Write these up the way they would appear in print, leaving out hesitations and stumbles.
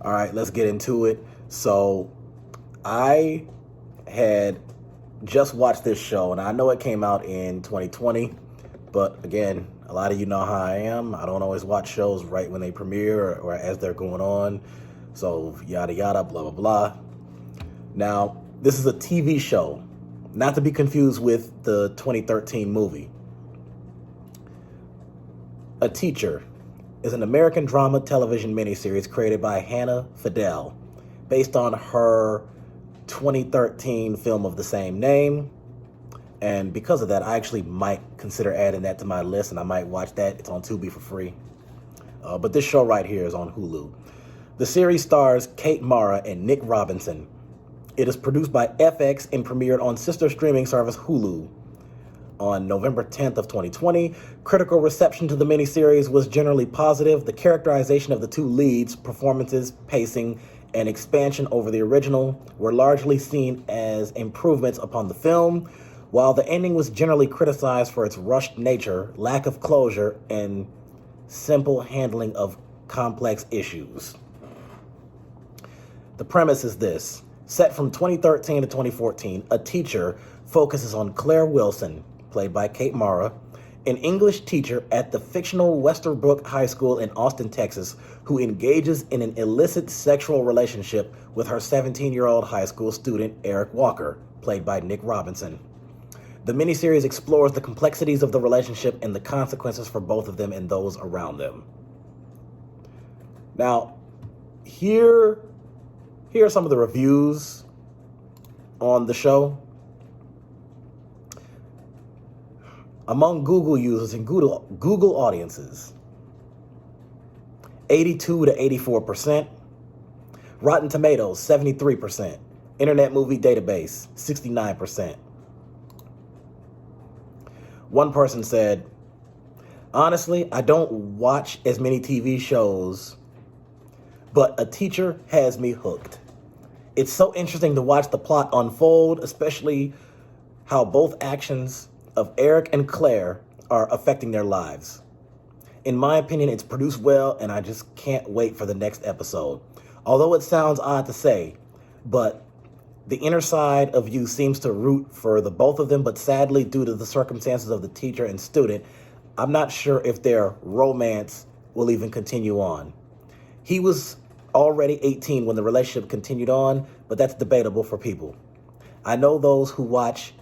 All right, let's get into it. So, I had just watched this show, and I know it came out in 2020, but again, a lot of you know how I am. I don't always watch shows right when they premiere or as they're going on. So, yada yada, blah blah blah. Now, this is a TV show, not to be confused with the 2013 movie. A Teacher is an American drama television miniseries created by Hannah Fidel, based on her 2013 film of the same name. And because of that, I actually might consider adding that to my list, and I might watch that. It's on Tubi for free. But this show right here is on Hulu. The series stars Kate Mara and Nick Robinson. It is produced by FX and premiered on sister streaming service Hulu on November 10th of 2020. Critical reception to the miniseries was generally positive. The characterization of the two leads, performances, pacing, and expansion over the original were largely seen as improvements upon the film, while the ending was generally criticized for its rushed nature, lack of closure, and simple handling of complex issues. The premise is this. Set from 2013 to 2014, A Teacher focuses on Claire Wilson, played by Kate Mara, an English teacher at the fictional Westerbrook High School in Austin, Texas, who engages in an illicit sexual relationship with her 17-year-old high school student, Eric Walker, played by Nick Robinson. The miniseries explores the complexities of the relationship and the consequences for both of them and those around them. Now, here are some of the reviews on the show. Among Google users and Google audiences, 82 to 84%. Rotten Tomatoes, 73%. Internet Movie Database, 69%. One person said, honestly, I don't watch as many TV shows, but A Teacher has me hooked. It's so interesting to watch the plot unfold, especially how both actions of Eric and Claire are affecting their lives. In my opinion, it's produced well, and I just can't wait for the next episode. Although it sounds odd to say, but the inner side of you seems to root for the both of them, but sadly, due to the circumstances of the teacher and student, I'm not sure if their romance will even continue on. He was already 18 when the relationship continued on, but that's debatable for people. I know those who watch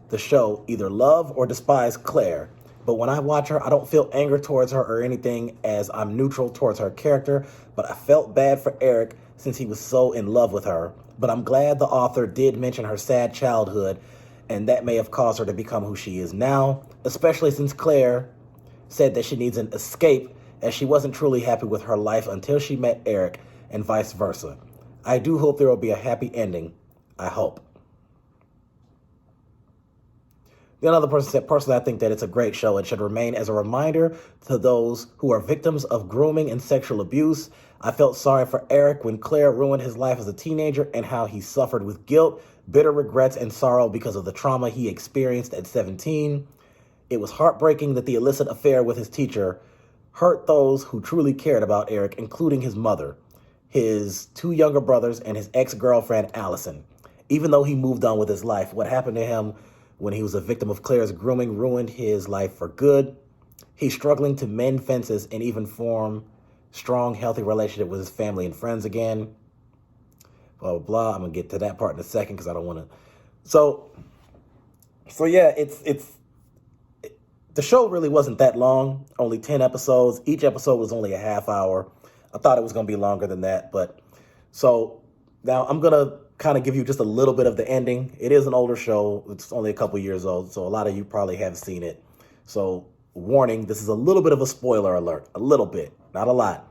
the show either love or despise Claire, but when I watch her, I don't feel anger towards her or anything, as I'm neutral towards her character, but I felt bad for Eric since he was so in love with her. But I'm glad the author did mention her sad childhood, and that may have caused her to become who she is now, especially since Claire said that she needs an escape, as she wasn't truly happy with her life until she met Eric, and vice versa. I do hope there will be a happy ending. I hope. The other person said, personally, I think that it's a great show. It should remain as a reminder to those who are victims of grooming and sexual abuse. I felt sorry for Eric when Claire ruined his life as a teenager and how he suffered with guilt, bitter regrets, and sorrow because of the trauma he experienced at 17. It was heartbreaking that the illicit affair with his teacher hurt those who truly cared about Eric, including his mother, his two younger brothers, and his ex-girlfriend, Allison. Even though he moved on with his life, what happened to him when he was a victim of Claire's grooming ruined his life for good. He's struggling to mend fences and even form strong, healthy relationship with his family and friends again. Blah, blah, blah. I'm going to get to that part in a second because I don't want to. So yeah, the show really wasn't that long, only 10 episodes. Each episode was only a half hour. I thought it was going to be longer than that. But so now I'm going to kind of give you just a little bit of the ending. It is an older show. It's only a couple years old, so a lot of you probably have seen it. So warning, this is a little bit of a spoiler alert. A little bit, not a lot.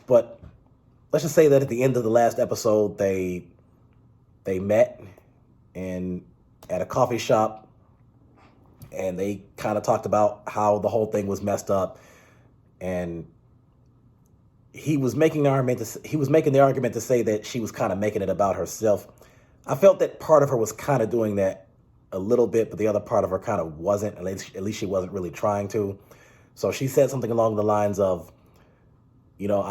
But let's just say that at the end of the last episode, they met at a coffee shop, and they kind of talked about how the whole thing was messed up. And he was making the argument to say that she was kind of making it about herself. I felt that part of her was kind of doing that a little bit, but the other part of her kind of wasn't. At least she wasn't really trying to. So she said something along the lines of, you know,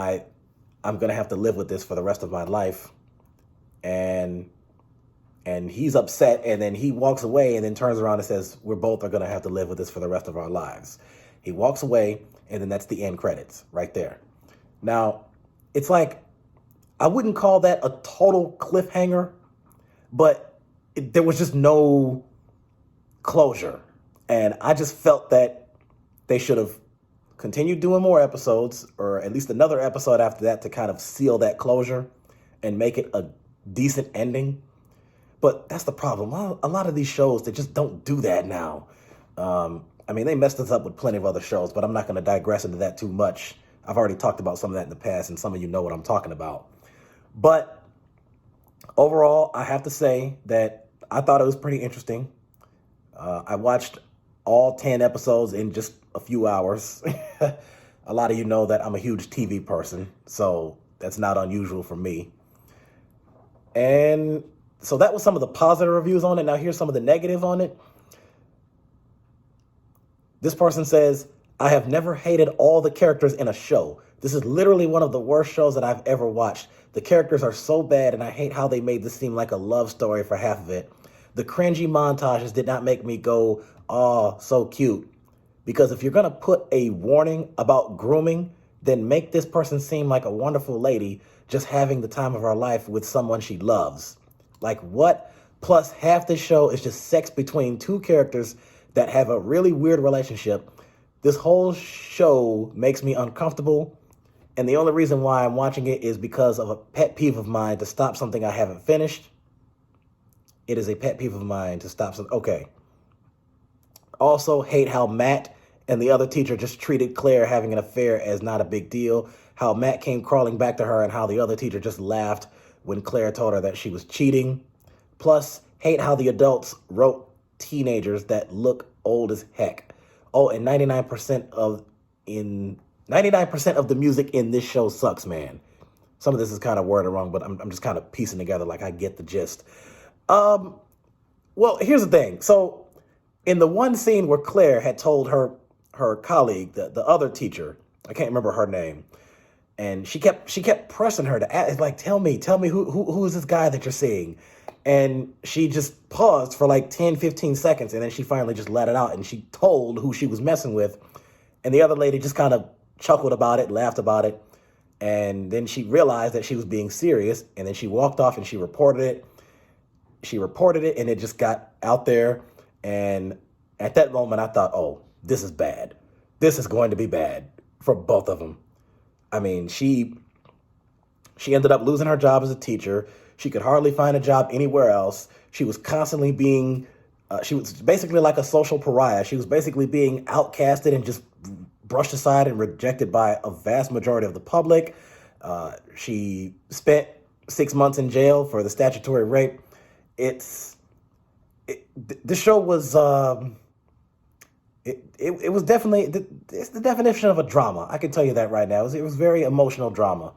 I'm going to have to live with this for the rest of my life. And he's upset, and then he walks away and then turns around and says, we're both are going to have to live with this for the rest of our lives. He walks away, and then that's the end credits right there. Now, it's like, I wouldn't call that a total cliffhanger, but there was just no closure. And I just felt that they should have continued doing more episodes, or at least another episode after that, to kind of seal that closure and make it a decent ending. But that's the problem. A lot of these shows, they just don't do that now. I mean, they messed us up with plenty of other shows, but I'm not going to digress into that too much. I've already talked about some of that in the past, and some of you know what I'm talking about. But overall, I have to say that I thought it was pretty interesting. I watched all 10 episodes in just a few hours. A lot of you know that I'm a huge TV person, so that's not unusual for me. And so that was some of the positive reviews on it. Now here's some of the negative on it. This person says, I have never hated all the characters in a show. This is literally one of the worst shows that I've ever watched. The characters are so bad, and I hate how they made this seem like a love story for half of it. The cringy montages did not make me go, oh, so cute. Because if you're going to put a warning about grooming, then make this person seem like a wonderful lady just having the time of her life with someone she loves. Like what? Plus, half the show is just sex between two characters that have a really weird relationship. This whole show makes me uncomfortable. And the only reason why I'm watching it is because of a pet peeve of mine to stop something I haven't finished. It is a pet peeve of mine to stop something. Okay. Also, hate how Matt and the other teacher just treated Claire having an affair as not a big deal. How Matt came crawling back to her, and how the other teacher just laughed when Claire told her that she was cheating. Plus, hate how the adults wrote teenagers that look old as heck. Oh, and 99% of the music in this show sucks, man. Some of this is kind of worded wrong, but I'm just kind of piecing together like I get the gist. Well, here's the thing. So in the one scene where Claire had told her colleague, the other teacher, I can't remember her name, and she kept pressing her to ask, like, tell me who is this guy that you're seeing? And she just paused for like 10, 15 seconds, and then she finally just let it out, and she told who she was messing with. And the other lady just kind of chuckled about it, laughed about it, and then she realized that she was being serious, and then she walked off and she reported it. She reported it, and it just got out there. And at that moment, I thought, oh, this is bad. This is going to be bad for both of them. I mean, she ended up losing her job as a teacher. She could hardly find a job anywhere else. She was constantly being, she was basically like a social pariah. She was basically being outcasted and just brushed aside and rejected by a vast majority of the public. She spent 6 months in jail for the statutory rape. The show was, it was definitely, it's the definition of a drama. I can tell you that right now. It was very emotional drama.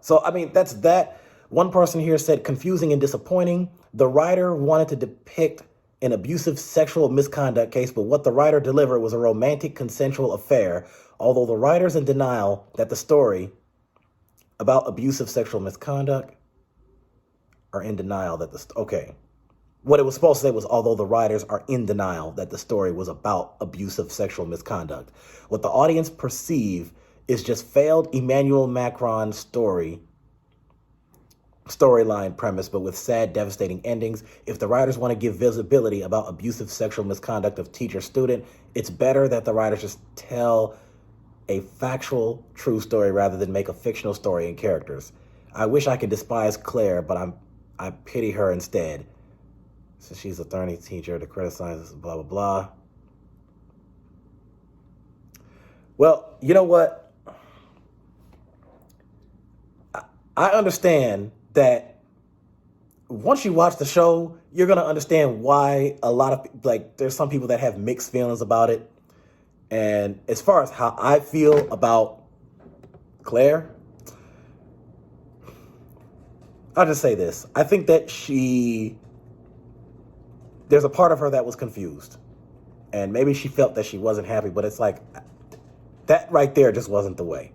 So, I mean, that's that. One person here said, confusing and disappointing. The writer wanted to depict an abusive sexual misconduct case, but what the writer delivered was a romantic consensual affair, although the writer's in denial that the story about abusive sexual misconduct are in denial that okay. What it was supposed to say was, although the writers are in denial that the story was about abusive sexual misconduct. What the audience perceive is just failed Emmanuel Macron storyline premise, but with sad, devastating endings. If the writers want to give visibility about abusive sexual misconduct of teacher-student, it's better that the writers just tell a factual, true story rather than make a fictional story and characters. I wish I could despise Claire, but I pity her instead. So she's a thorny teacher to criticize, blah, blah, blah. Well, you know what? I understand that once you watch the show, you're going to understand why a lot of, like, there's some people that have mixed feelings about it. And as far as how I feel about Claire, I'll just say this. I think that there's a part of her that was confused. And maybe she felt that she wasn't happy, but it's like, that right there just wasn't the way.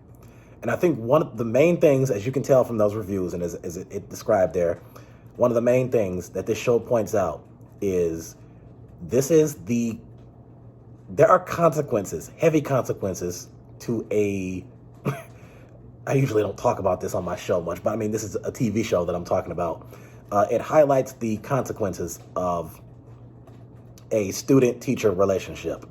And I think one of the main things, as you can tell from those reviews and as it described there, one of the main things that this show points out is this is there are consequences, heavy consequences to I usually don't talk about this on my show much, but I mean, this is a TV show that I'm talking about. It highlights the consequences of a student-teacher relationship.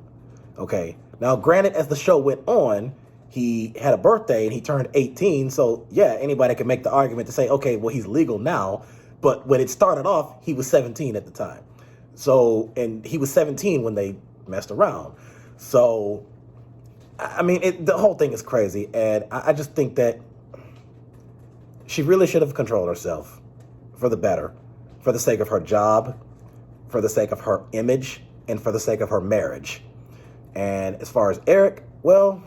Okay. Now, granted, as the show went on, he had a birthday and he turned 18. So, yeah, anybody can make the argument to say, okay, well, he's legal now. But when it started off, he was 17 at the time. So, and he was 17 when they messed around. So, I mean, the whole thing is crazy. And I just think that she really should have controlled herself for the better, for the sake of her job, for the sake of her image, and for the sake of her marriage. And as far as Eric, well,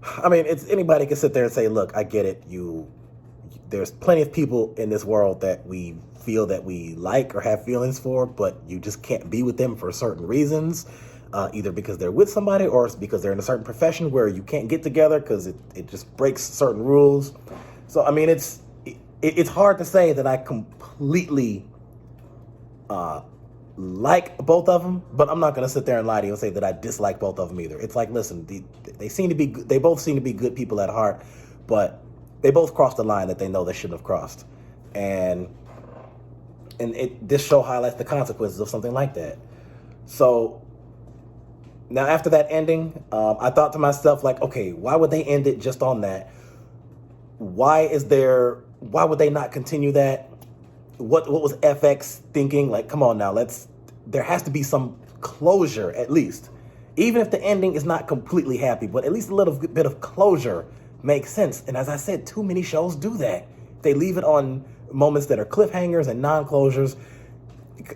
I mean, anybody can sit there and say, look, I get it. There's plenty of people in this world that we feel that we like or have feelings for, but you just can't be with them for certain reasons, either because they're with somebody or it's because they're in a certain profession where you can't get together because it just breaks certain rules. So, I mean, it's hard to say that I completely like both of them, but I'm not going to sit there and lie to you and say that I dislike both of them either. It's like, listen, they both seem to be good people at heart, but they both crossed the line that they know they shouldn't have crossed. And this show highlights the consequences of something like that. So now after that ending, I thought to myself, like, okay, why would they end it just on that? Why would they not continue that? What was FX thinking? Like, come on now, there has to be some closure at least. Even if the ending is not completely happy, but at least a little bit of closure makes sense. And as I said, too many shows do that. They leave it on moments that are cliffhangers and non-closures.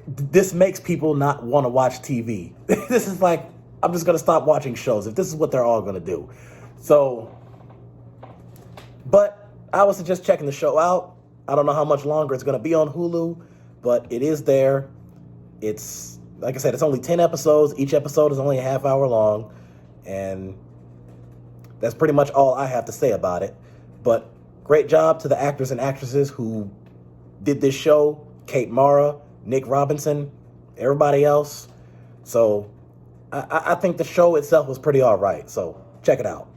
This makes people not want to watch TV. This is like, I'm just going to stop watching shows if this is what they're all going to do. So, but I was just checking the show out. I don't know how much longer it's going to be on Hulu, but it is there. It's, like I said, it's only 10 episodes. Each episode is only a half hour long. And that's pretty much all I have to say about it. But great job to the actors and actresses who did this show. Kate Mara, Nick Robinson, everybody else. So I think the show itself was pretty all right. So check it out.